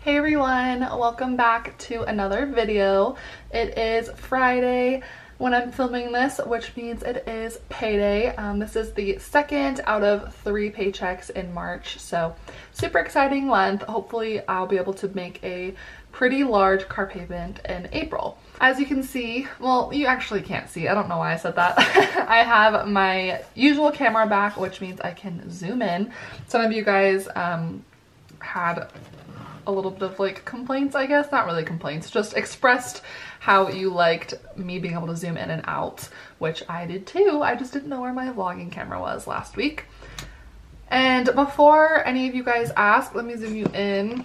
Hey everyone, welcome back to another video. It is Friday when I'm filming this, which means it is payday. This is the second out of 3 paychecks in March, so super exciting month. Hopefully I'll be able to make a pretty large car payment in April. As you can see, well, you actually can't see, I don't know why I said that. I have my usual camera back, which means I can zoom in. Some of you guys had a little bit of like complaints, I guess, not really complaints, just expressed how you liked me being able to zoom in and out, which I did too. I just didn't know where my vlogging camera was last week. And before any of you guys ask, let me zoom you in.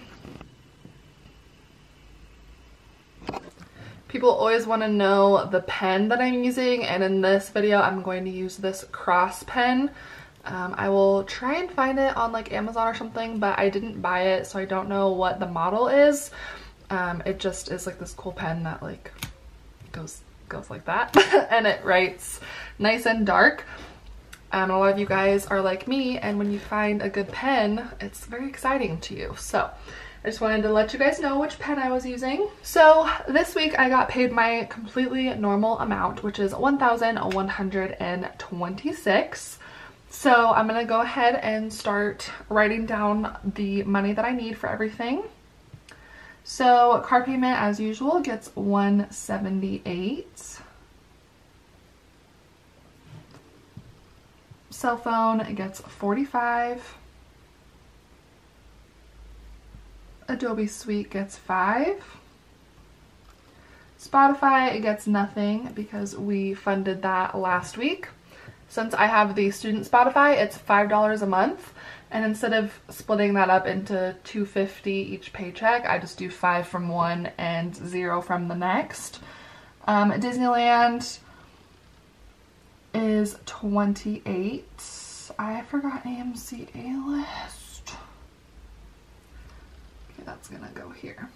People always want to know the pen that I'm using, and in this video I'm going to use this cross pen. I will try and find it on like Amazon or something, but I didn't buy it, so I don't know what the model is. It just is like this cool pen that like goes like that and it writes nice and dark. A lot of you guys are like me, and when you find a good pen, it's very exciting to you. So I just wanted to let you guys know which pen I was using. So this week I got paid my completely normal amount, which is $1,126. So I'm gonna go ahead and start writing down the money that I need for everything. So car payment, as usual, gets $178. Cell phone gets $45. Adobe Suite gets $5. Spotify gets nothing because we funded that last week. Since I have the student Spotify, it's $5 a month, and instead of splitting that up into $250 each paycheck, I just do 5 from one and 0 from the next. Disneyland is $28. I forgot AMC A-List. Okay, that's gonna go here.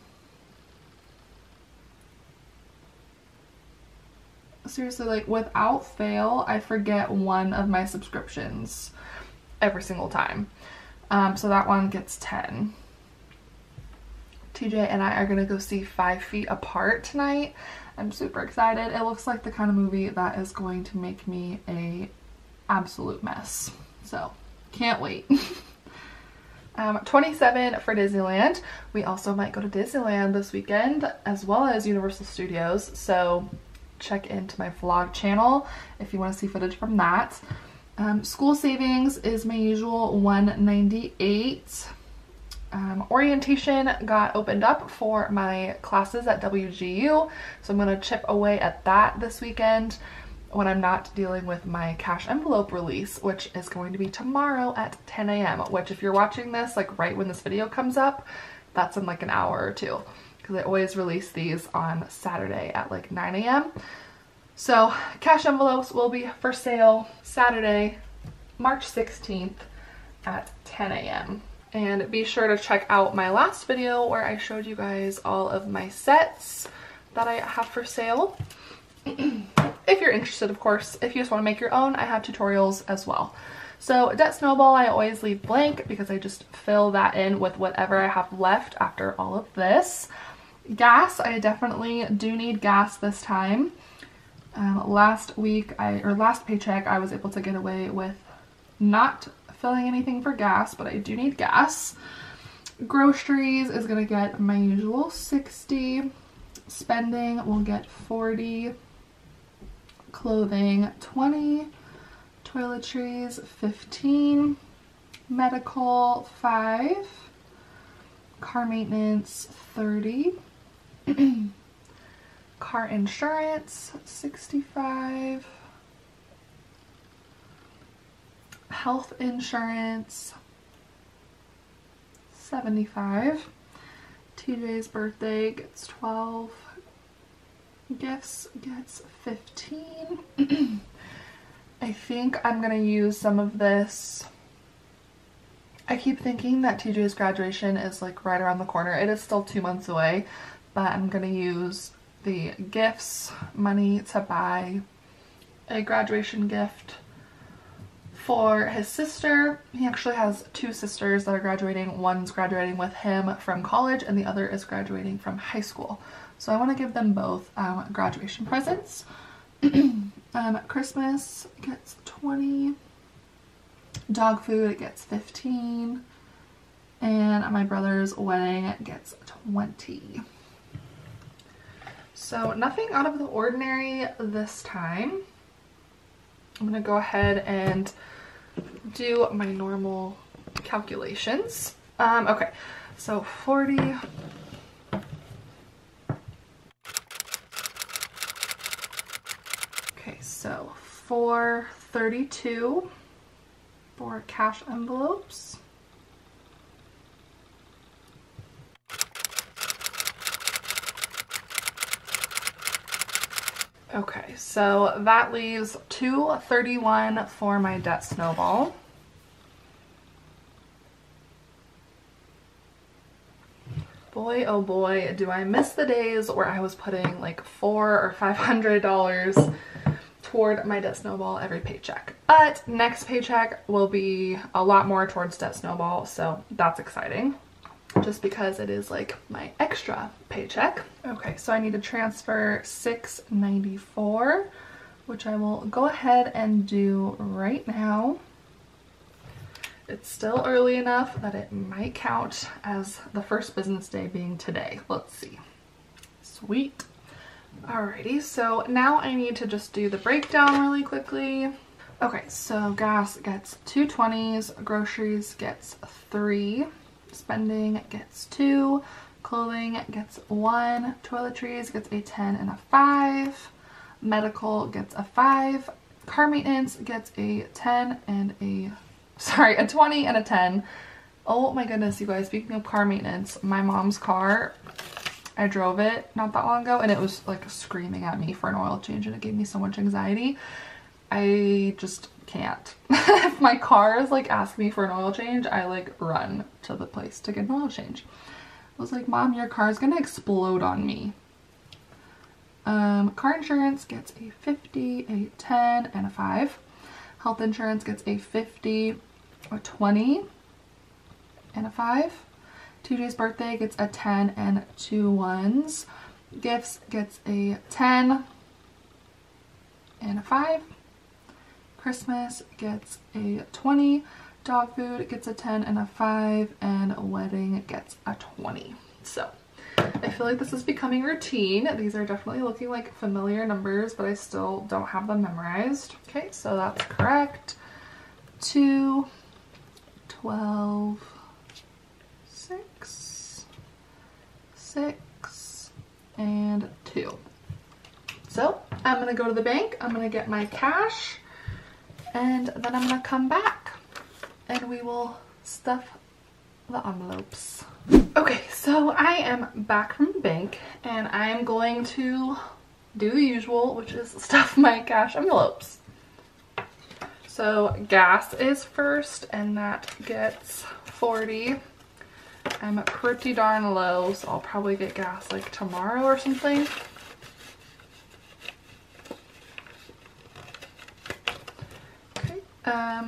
Seriously, like without fail, I forget one of my subscriptions every single time. So that one gets 10. TJ and I are gonna go see 5 Feet Apart tonight. I'm super excited. It looks like the kind of movie that is going to make me a absolute mess. So can't wait. 27 for Disneyland. We also might go to Disneyland this weekend, as well as Universal Studios. So check into my vlog channel if you want to see footage from that. School savings is my usual $198. Orientation got opened up for my classes at WGU, so I'm going to chip away at that this weekend when I'm not dealing with my cash envelope release, which is going to be tomorrow at 10 a.m. which, if you're watching this like right when this video comes up, that's in like an hour or two, because I always release these on Saturday at like 9 a.m. So cash envelopes will be for sale Saturday, March 16th at 10 a.m. And be sure to check out my last video where I showed you guys all of my sets that I have for sale. If you're interested, of course. If you just want to make your own, I have tutorials as well. So Debt Snowball I always leave blank because I just fill that in with whatever I have left after all of this. Gas, I definitely do need gas this time. Last paycheck I was able to get away with not filling anything for gas, but I do need gas. Groceries is gonna get my usual 60. Spending will get 40. Clothing 20. Toiletries 15. Medical 5. Car maintenance 30. Car insurance 65. Health insurance 75. TJ's birthday gets 12. Gifts gets 15. I think I'm gonna use some of this. I keep thinking that TJ's graduation is like right around the corner. It is still 2 months away, but I'm gonna use the gifts money to buy a graduation gift For his sister, he actually has two sisters that are graduating. One's graduating with him from college and the other is graduating from high school. So I want to give them both graduation presents. Christmas gets 20. Dog food gets 15. And my brother's wedding gets 20. So nothing out of the ordinary this time. I'm gonna go ahead and do my normal calculations. Okay, so 40. Okay, so 432 for cash envelopes. Okay, so that leaves 231 for my debt snowball. Boy, oh boy, do I miss the days where I was putting like $400 or $500 toward my debt snowball every paycheck. But next paycheck will be a lot more towards debt snowball, so that's exciting. Just because it is like my extra paycheck. Okay, so I need to transfer $694, which I will go ahead and do right now. It's still early enough that it might count as the first business day being today. Let's see. Sweet. Alrighty, so now I need to just do the breakdown really quickly. Okay, so gas gets 2 20s, groceries gets 3. Spending gets 2, clothing gets 1, toiletries gets a 10 and a 5, medical gets a 5, car maintenance gets a 10 and a 20 and a 10. Oh my goodness, you guys, speaking of car maintenance, my mom's car, I drove it not that long ago and it was like screaming at me for an oil change and it gave me so much anxiety. I just can't. If my car is like asking me for an oil change, I like run to the place to get an oil change. I was like, Mom, your car's gonna explode on me. Car insurance gets a 50, a 10, and a 5. Health insurance gets a 50, a 20, and a 5. TJ's birthday gets a 10 and 2 ones. Gifts gets a 10 and a 5. Christmas gets a 20, dog food gets a 10 and a 5, and wedding gets a 20. So I feel like this is becoming routine. These are definitely looking like familiar numbers, but I still don't have them memorized. Okay, so that's correct. 2, 12, 6, 6, and 2. So I'm gonna go to the bank, I'm gonna get my cash, and then I'm gonna come back and we will stuff the envelopes. Okay, so I am back from the bank and I am going to do the usual, which is stuff my cash envelopes. So gas is first and that gets 40. I'm pretty darn low, so I'll probably get gas like tomorrow or something.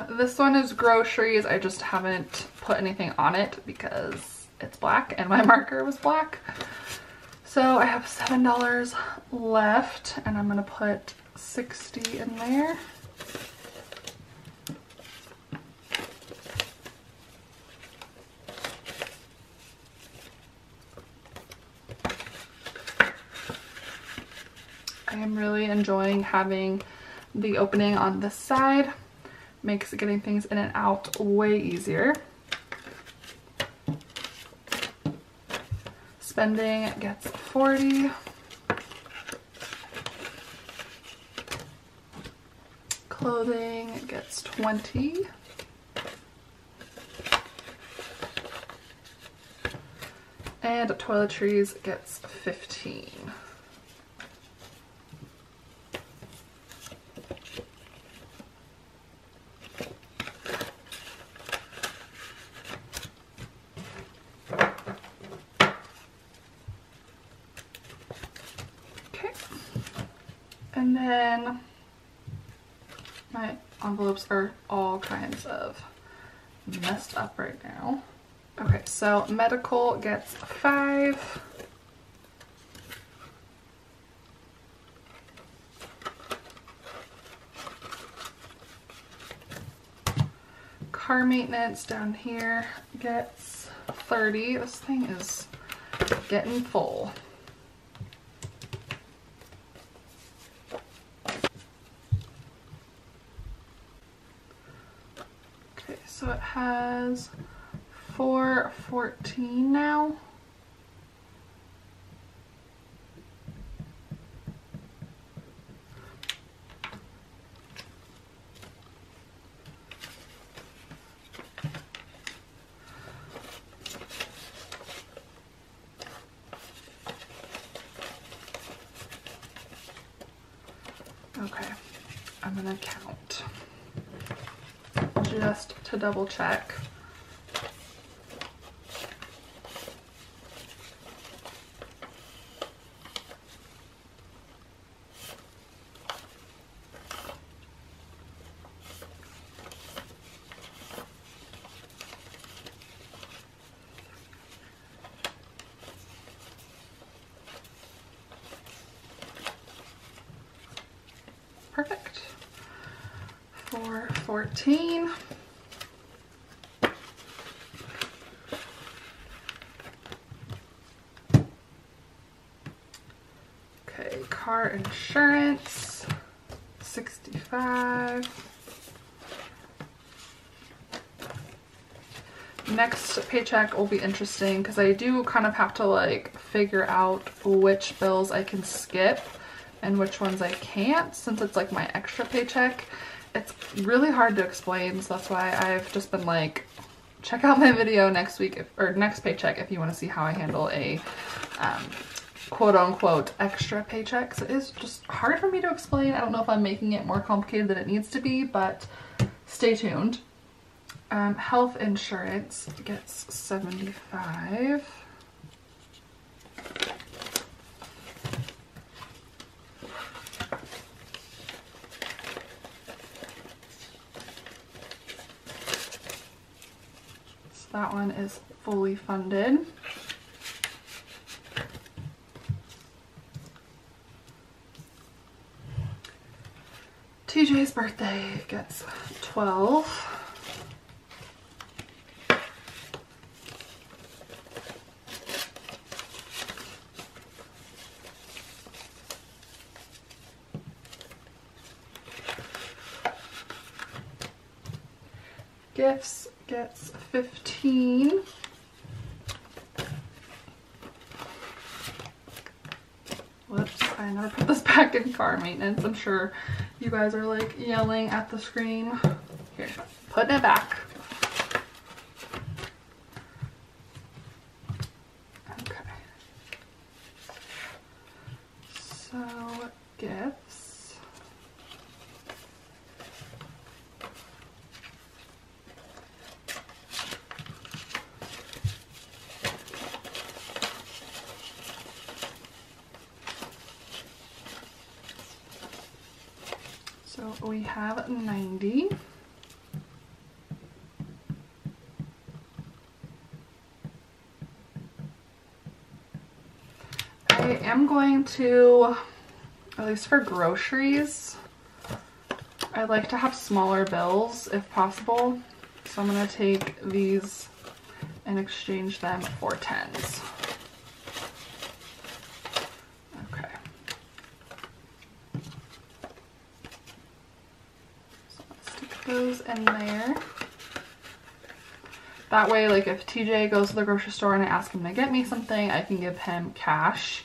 This one is groceries. I just haven't put anything on it because it's black and my marker was black. So I have $7 left and I'm gonna put 60 in there. I am really enjoying having the opening on this side. Makes getting things in and out way easier. Spending gets 40. Clothing gets 20. And toiletries gets 15. And then my envelopes are all kinds of messed up right now. Okay, so medical gets 5. Car maintenance down here gets 30. This thing is getting full. Okay, so it has 414 now. Okay, I'm gonna count just to double check. Perfect. 414. Okay, car insurance, 65. Next paycheck will be interesting because I do kind of have to like figure out which bills I can skip and which ones I can't, since it's like my extra paycheck. It's really hard to explain, so that's why I've just been like, check out my video next week or next paycheck if you want to see how I handle a quote-unquote extra paycheck. So it is just hard for me to explain. I don't know if I'm making it more complicated than it needs to be, but stay tuned. Health insurance gets 75. That one is fully funded. TJ's birthday gets 12. Gifts gets 15. Whoops, I never put this back in car maintenance. I'm sure you guys are like yelling at the screen. Here, putting it back. Okay. So, gifts. So we have 90. I am going to, at least for groceries, I like to have smaller bills if possible. So I'm going to take these and exchange them for 10s. Those in there. That way, like if TJ goes to the grocery store and I ask him to get me something, I can give him cash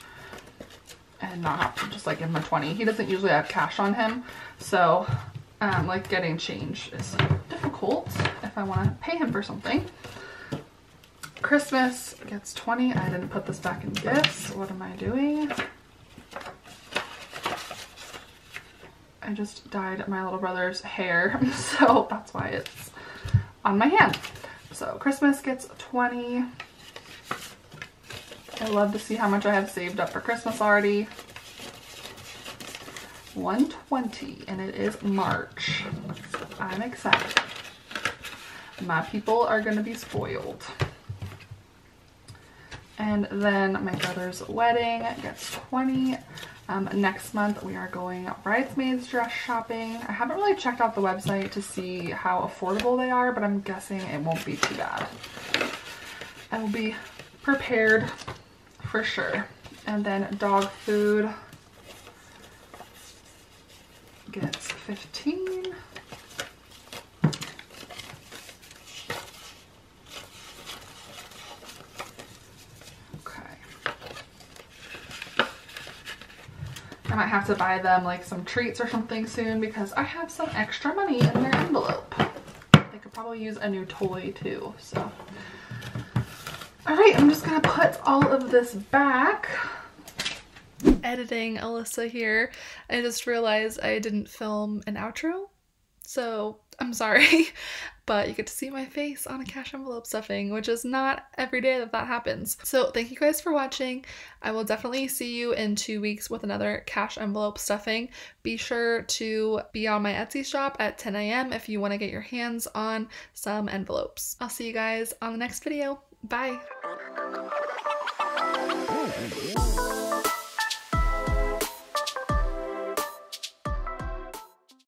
and not have to just like give him a 20. He doesn't usually have cash on him, so like getting change is difficult if I want to pay him for something. Christmas gets 20. I didn't put this back in gifts. What am I doing? I just dyed my little brother's hair, so that's why it's on my hand. So Christmas gets 20. I love to see how much I have saved up for Christmas already. 120, and it is March. I'm excited. My people are gonna be spoiled. And then my brother's wedding gets 20. Next month we are going bridesmaids dress shopping. I haven't really checked out the website to see how affordable they are, but I'm guessing it won't be too bad. I will be prepared for sure. And then dog food gets 15. I might have to buy them like some treats or something soon because I have some extra money in their envelope. They could probably use a new toy too, so. All right, I'm just gonna put all of this back. Editing Alyssa here. I just realized I didn't film an outro, so I'm sorry. But you get to see my face on a cash envelope stuffing, which is not every day that that happens. So thank you guys for watching. I will definitely see you in 2 weeks with another cash envelope stuffing. Be sure to be on my Etsy shop at 10 a.m. if you want to get your hands on some envelopes. I'll see you guys on the next video. Bye.